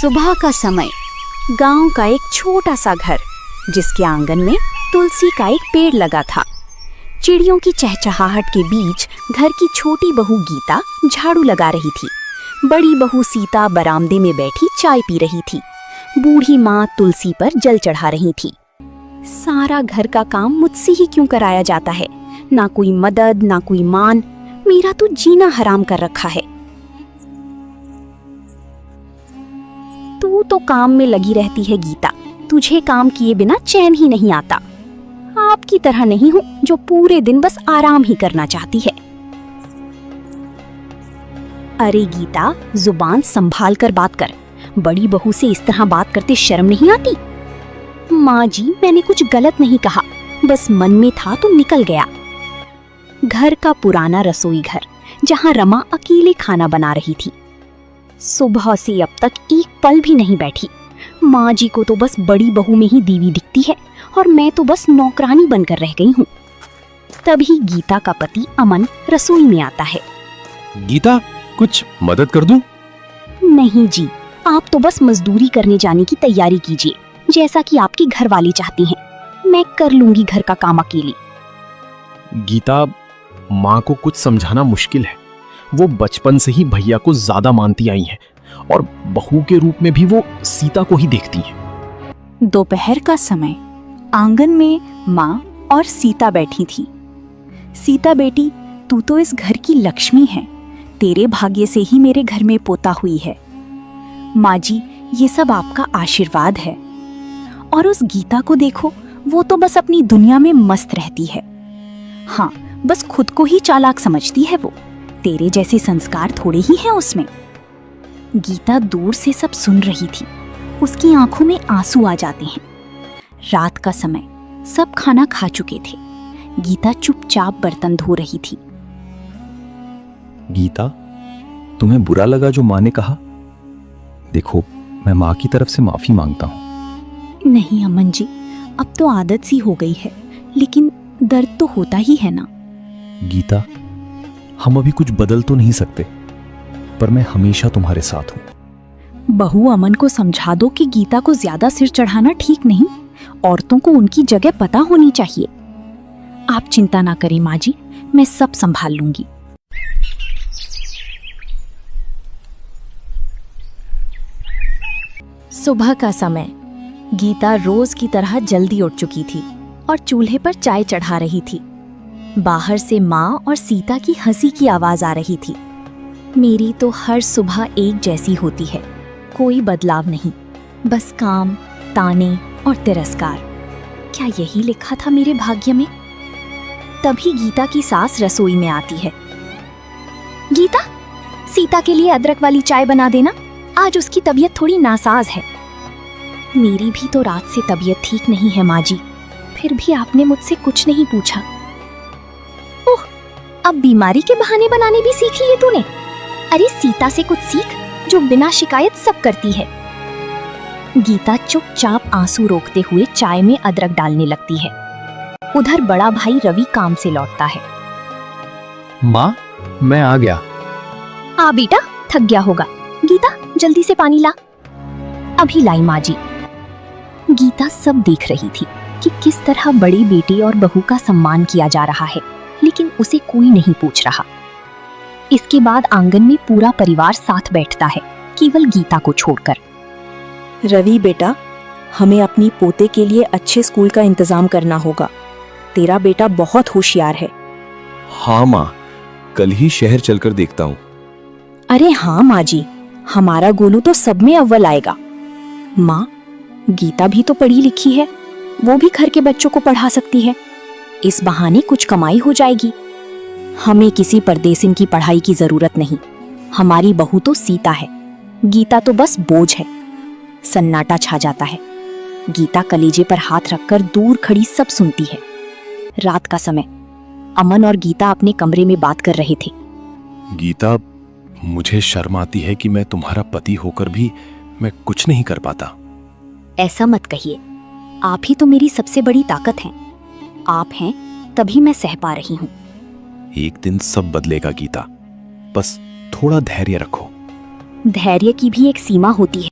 सुबह का समय, गांव का एक छोटा सा घर जिसके आंगन में तुलसी का एक पेड़ लगा था। चिड़ियों की चहचहाहट के बीच घर की छोटी बहू गीता झाड़ू लगा रही थी। बड़ी बहू सीता बरामदे में बैठी चाय पी रही थी। बूढ़ी माँ तुलसी पर जल चढ़ा रही थी। सारा घर का काम मुझसे ही क्यों कराया जाता है? ना कोई मदद, ना कोई मान। मेरा तो जीना हराम कर रखा है। तू तो काम में लगी रहती है गीता, तुझे काम किए बिना चैन ही नहीं आता। आपकी तरह नहीं हूँ जो पूरे दिन बस आराम ही करना चाहती है। अरे गीता, जुबान संभाल कर बात कर। बड़ी बहू से इस तरह बात करते शर्म नहीं आती? माँ जी, मैंने कुछ गलत नहीं कहा, बस मन में था तो निकल गया। घर का पुराना रसोई घर जहाँ रमा अकेले खाना बना रही थी। सुबह से अब तक एक पल भी नहीं बैठी। माँ जी को तो बस बड़ी बहू में ही दीवी दिखती है और मैं तो बस नौकरानी बनकर रह गई हूँ। तभी गीता का पति अमन रसोई में आता है। गीता, कुछ मदद कर दूं? नहीं जी, आप तो बस मजदूरी करने जाने की तैयारी कीजिए, जैसा कि आपकी घरवाली चाहती हैं। मैं कर लूंगी घर का काम अकेली। गीता, माँ को कुछ समझाना मुश्किल है। वो बचपन से ही भैया को ज्यादा मानती आई हैं और बहू के रूप में भी वो सीता को ही देखती हैं। दोपहर का समय, आंगन में माँ और सीता बैठी थी। सीता बेटी, तू तो इस घर की लक्ष्मी है। तेरे भाग्य से ही मेरे घर में पोता हुई है। माँ जी, ये सब आपका आशीर्वाद है। और उस गीता को देखो, वो तो बस अपनी दुनिया में मस्त रहती है। हाँ, बस खुद को ही चालाक समझती है वो। तेरे जैसे संस्कार थोड़े ही हैं उसमें। गीता दूर से सब सुन रही थी। उसकी आंखों में आंसू आ जाते हैं। रात का समय, सब खाना खा चुके थे। गीता चुपचाप बर्तन धो रही थी। गीता, तुम्हें बुरा लगा जो माँ ने कहा? देखो, मैं माँ की तरफ से माफी मांगता हूँ। नहीं अमन जी, अब तो आदत सी हो गई है, लेकिन दर्द तो होता ही है ना। गीता, हम अभी कुछ बदल तो नहीं सकते, पर मैं हमेशा तुम्हारे साथ हूँ। बहू अमन को समझा दो कि गीता को ज्यादा सिर चढ़ाना ठीक नहीं। औरतों को उनकी जगह पता होनी चाहिए। आप चिंता ना करें माँ जी, मैं सब संभाल लूंगी। सुबह का समय, गीता रोज की तरह जल्दी उठ चुकी थी और चूल्हे पर चाय चढ़ा रही थी। बाहर से माँ और सीता की हंसी की आवाज आ रही थी। मेरी तो हर सुबह एक जैसी होती है, कोई बदलाव नहीं, बस काम, ताने और तिरस्कार। क्या यही लिखा था मेरे भाग्य में? तभी गीता की सास रसोई में आती है। गीता, सीता के लिए अदरक वाली चाय बना देना, आज उसकी तबीयत थोड़ी नासाज है। मेरी भी तो रात से तबीयत ठीक नहीं है माँ जी, फिर भी आपने मुझसे कुछ नहीं पूछा। ओह, अब बीमारी के बहाने बनाने भी सीख लिए तूने। अरे सीता से कुछ सीख, जो बिना शिकायत सब करती है। गीता चुपचाप आंसू रोकते हुए चाय में अदरक डालने लगती है। उधर बड़ा भाई रवि काम से लौटता है। माँ, मैं आ गया। आ बेटा, थक गया होगा। गीता, जल्दी से पानी ला। अभी लाई माँ जी। गीता सब देख रही थी कि किस तरह बड़ी बेटी और बहू का सम्मान किया जा रहा है, लेकिन उसे कोई नहीं पूछ रहा। इसके बाद आंगन में पूरा परिवार साथ बैठता है, केवल गीता को छोड़कर। रवि बेटा, हमें अपनी पोते के लिए अच्छे स्कूल का इंतजाम करना होगा। तेरा बेटा बहुत होशियार है। हाँ माँ, कल ही शहर चलकर देखता हूँ। अरे हाँ माँ जी, हमारा गोलू तो सब में अव्वल आएगा। माँ, गीता भी तो पढ़ी लिखी है, वो भी घर के बच्चों को पढ़ा सकती है। इस बहाने कुछ कमाई हो जाएगी। हमें किसी परदेसिन की पढ़ाई की जरूरत नहीं। हमारी बहू तो सीता है, गीता तो बस बोझ है। सन्नाटा छा जाता है। गीता कलेजे पर हाथ रखकर दूर खड़ी सब सुनती है। रात का समय, अमन और गीता अपने कमरे में बात कर रहे थे। गीता, मुझे शर्म आती है कि मैं तुम्हारा पति होकर भी मैं कुछ नहीं कर पाता। ऐसा मत कहिए, आप ही तो मेरी सबसे बड़ी ताकत हैं। आप हैं तभी मैं सह पा रही हूँ। एक दिन सब बदलेगा गीता, बस थोड़ा धैर्य रखो। धैर्य की भी एक सीमा होती है।